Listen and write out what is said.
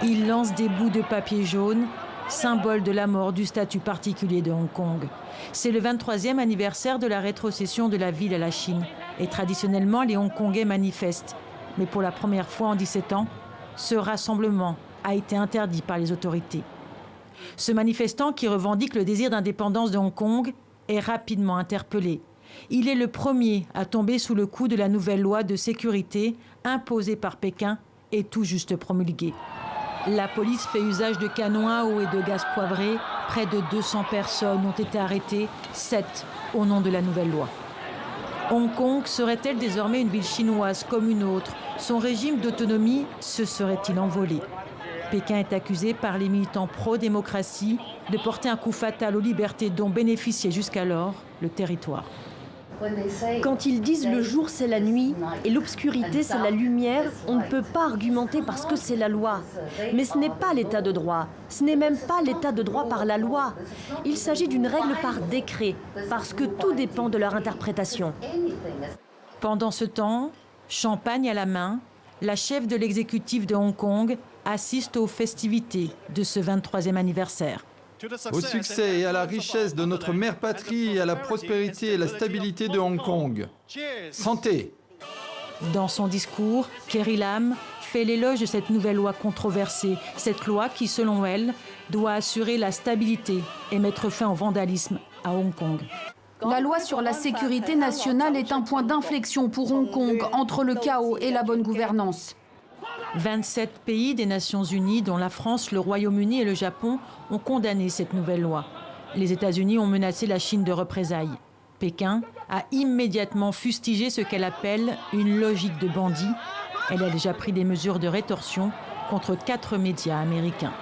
Il lance des bouts de papier jaune, symbole de la mort du statut particulier de Hong Kong. C'est le 23e anniversaire de la rétrocession de la ville à la Chine. Et traditionnellement, les Hongkongais manifestent. Mais pour la première fois en 17 ans, ce rassemblement a été interdit par les autorités. Ce manifestant qui revendique le désir d'indépendance de Hong Kong est rapidement interpellé. Il est le premier à tomber sous le coup de la nouvelle loi de sécurité imposée par Pékin et tout juste promulguée. La police fait usage de canons à eau et de gaz poivré. Près de 200 personnes ont été arrêtées, 7 au nom de la nouvelle loi. Hong Kong serait-elle désormais une ville chinoise comme une autre? Son régime d'autonomie se serait-il envolé? Pékin est accusé par les militants pro-démocratie de porter un coup fatal aux libertés dont bénéficiait jusqu'alors le territoire. Quand ils disent le jour c'est la nuit et l'obscurité c'est la lumière, on ne peut pas argumenter parce que c'est la loi. Mais ce n'est pas l'état de droit, ce n'est même pas l'état de droit par la loi. Il s'agit d'une règle par décret, parce que tout dépend de leur interprétation. Pendant ce temps, champagne à la main, la chef de l'exécutif de Hong Kong assiste aux festivités de ce 23e anniversaire. Au succès et à la richesse de notre mère patrie et à la prospérité et la stabilité de Hong Kong. Santé! Dans son discours, Carrie Lam fait l'éloge de cette nouvelle loi controversée. Cette loi qui, selon elle, doit assurer la stabilité et mettre fin au vandalisme à Hong Kong. La loi sur la sécurité nationale est un point d'inflexion pour Hong Kong entre le chaos et la bonne gouvernance. 27 pays des Nations Unies, dont la France, le Royaume-Uni et le Japon, ont condamné cette nouvelle loi. Les États-Unis ont menacé la Chine de représailles. Pékin a immédiatement fustigé ce qu'elle appelle une logique de bandits. Elle a déjà pris des mesures de rétorsion contre 4 médias américains.